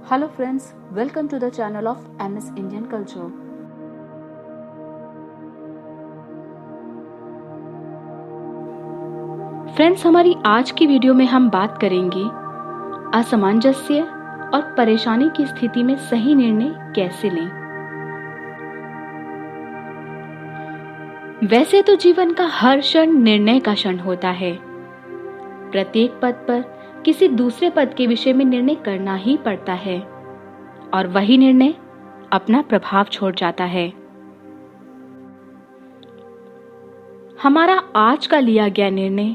Hello friends, welcome to the channel of MS Indian Culture. Friends, हमारी आज की video में हम बात करेंगे असमंजस्य और परेशानी की स्थिति में सही निर्णय कैसे लें। वैसे तो जीवन का हर क्षण निर्णय का क्षण होता है। प्रत्येक पद पर किसी दूसरे पद के विषय में निर्णय करना ही पड़ता है और वही निर्णय अपना प्रभाव छोड़ जाता है। हमारा आज का लिया गया निर्णय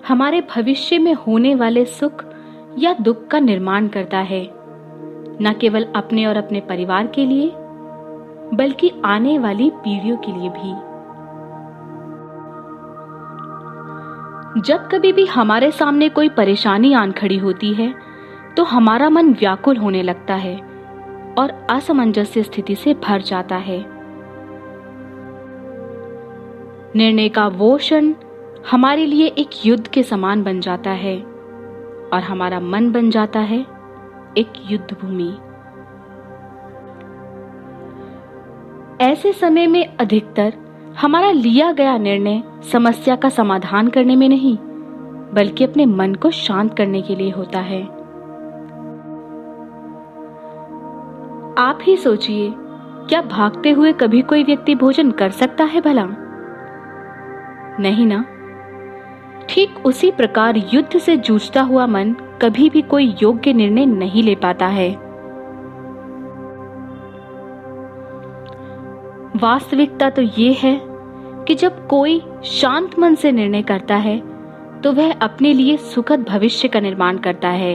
हमारे भविष्य में होने वाले सुख या दुख का निर्माण करता है, न केवल अपने और अपने परिवार के लिए बल्कि आने वाली पीढ़ियों के लिए भी। जब कभी भी हमारे सामने कोई परेशानी आन खड़ी होती है तो हमारा मन व्याकुल होने लगता है और असमंजस्य स्थिति से भर जाता है। निर्णय का वो क्षण हमारे लिए एक युद्ध के समान बन जाता है और हमारा मन बन जाता है एक युद्ध भूमि। ऐसे समय में अधिकतर हमारा लिया गया निर्णय समस्या का समाधान करने में नहीं बल्कि अपने मन को शांत करने के लिए होता है। आप ही सोचिए, क्या भागते हुए कभी कोई व्यक्ति भोजन कर सकता है भला? नहीं ना। ठीक उसी प्रकार युद्ध से जूझता हुआ मन कभी भी कोई योग्य निर्णय नहीं ले पाता है। वास्तविकता तो ये है कि जब कोई शांत मन से निर्णय करता है तो वह अपने लिए सुखद भविष्य का निर्माण करता है।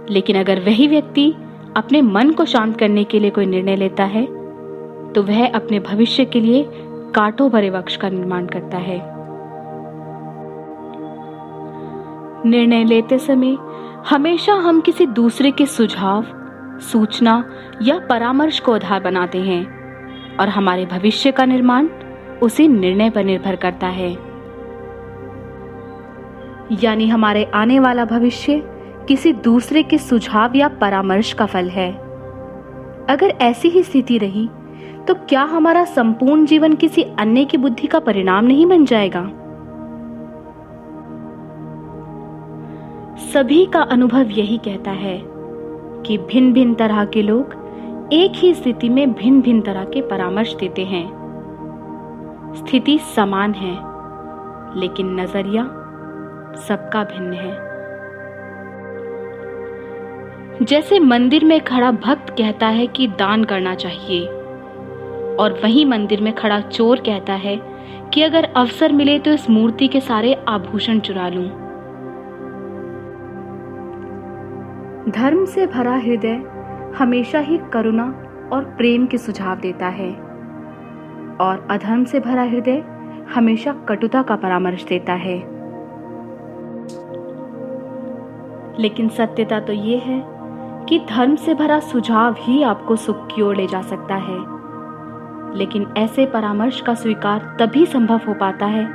लेकिन अगर वही व्यक्ति अपने मन को शांत करने के लिए कोई निर्णय लेता है तो वह अपने भविष्य के लिए कांटों भरे वृक्ष का निर्माण करता है। निर्णय लेते समय हमेशा हम किसी दूसरे के सुझाव, सूचना या परामर्श को आधार बनाते हैं और हमारे भविष्य का निर्माण उसी निर्णय पर निर्भर करता है। यानी हमारे आने वाला भविष्य किसी दूसरे के सुझाव या परामर्श का फल है। अगर ऐसी ही स्थिति रही तो क्या हमारा संपूर्ण जीवन किसी अन्य की बुद्धि का परिणाम नहीं बन जाएगा? सभी का अनुभव यही कहता है कि भिन्न भिन्न तरह के लोग एक ही स्थिति में भिन्न भिन्न तरह के परामर्श देते हैं। स्थिति समान है लेकिन नजरिया सबका भिन्न है। जैसे मंदिर में खड़ा भक्त कहता है कि दान करना चाहिए और वही मंदिर में खड़ा चोर कहता है कि अगर अवसर मिले तो इस मूर्ति के सारे आभूषण चुरा लूं। धर्म से भरा हृदय हमेशा ही करुणा और प्रेम के सुझाव देता है और अधर्म से भरा हृदय हमेशा कटुता का परामर्श देता है। लेकिन सत्यता तो ये है कि धर्म से भरा सुझाव ही आपको सुख की ओर ले जा सकता है। लेकिन ऐसे परामर्श का स्वीकार तभी संभव हो पाता है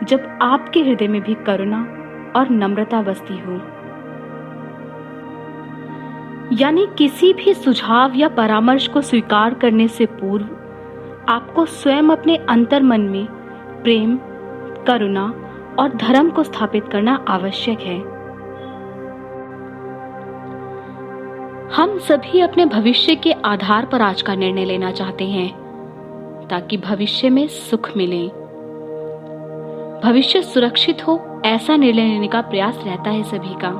जब आपके हृदय में भी करुणा और नम्रता बसती हो। यानी किसी भी सुझाव या परामर्श को स्वीकार करने से पूर्व आपको स्वयं अपने अंतर्मन में प्रेम, करुणा और धर्म को स्थापित करना आवश्यक है। हम सभी अपने भविष्य के आधार पर आज का निर्णय लेना चाहते हैं ताकि भविष्य में सुख मिले, भविष्य सुरक्षित हो, ऐसा निर्णय लेने का प्रयास रहता है सभी का।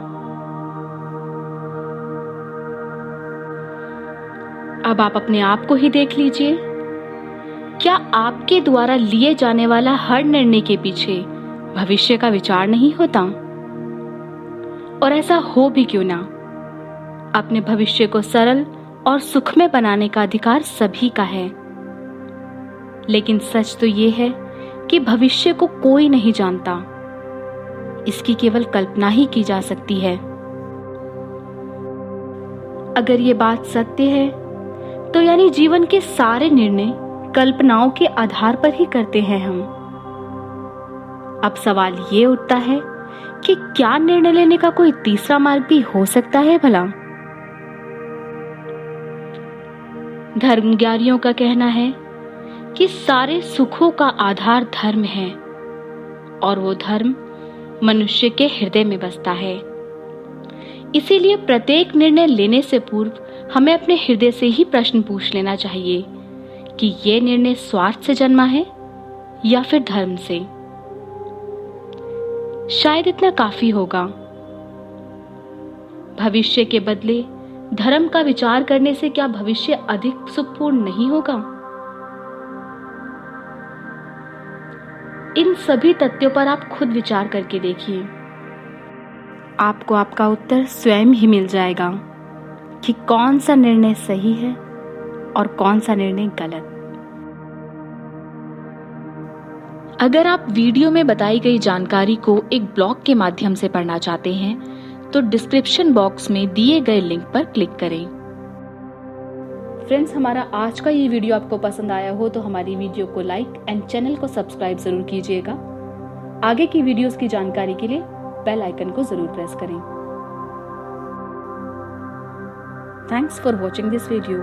अब आप अपने आप को ही देख लीजिए, क्या आपके द्वारा लिए जाने वाला हर निर्णय के पीछे भविष्य का विचार नहीं होता? और ऐसा हो भी क्यों ना, अपने भविष्य को सरल और सुखमय बनाने का अधिकार सभी का है। लेकिन सच तो ये है कि भविष्य को कोई नहीं जानता, इसकी केवल कल्पना ही की जा सकती है। अगर ये बात सत्य है तो यानी जीवन के सारे निर्णय कल्पनाओं के आधार पर ही करते हैं हम। अब सवाल ये उठता है कि क्या निर्णय लेने का कोई तीसरा मार्ग भी हो सकता है भला? धर्मज्ञानियों का कहना है कि सारे सुखों का आधार धर्म है और वो धर्म मनुष्य के हृदय में बसता है। इसीलिए प्रत्येक निर्णय लेने से पूर्व हमें अपने हृदय से ही प्रश्न पूछ लेना चाहिए कि ये निर्णय स्वार्थ से जन्मा है या फिर धर्म से। शायद इतना काफी होगा। भविष्य के बदले धर्म का विचार करने से क्या भविष्य अधिक सुखपूर्ण नहीं होगा? इन सभी तथ्यों पर आप खुद विचार करके देखिए। आपको आपका उत्तर स्वयं ही मिल जाएगा कि कौन सा निर्णय सही है और कौन सा निर्णय गलत। अगर आप वीडियो में बताई गई जानकारी को एक ब्लॉग के माध्यम से पढ़ना चाहते हैं तो डिस्क्रिप्शन बॉक्स में दिए गए लिंक पर क्लिक करें। फ्रेंड्स, हमारा आज का ये वीडियो आपको पसंद आया हो तो हमारी वीडियो को लाइक एंड चैनल को सब्सक्राइब जरूर कीजिएगा। आगे की वीडियोस की जानकारी के लिए बेल आइकन को जरूर प्रेस करें। Thanks for watching this video.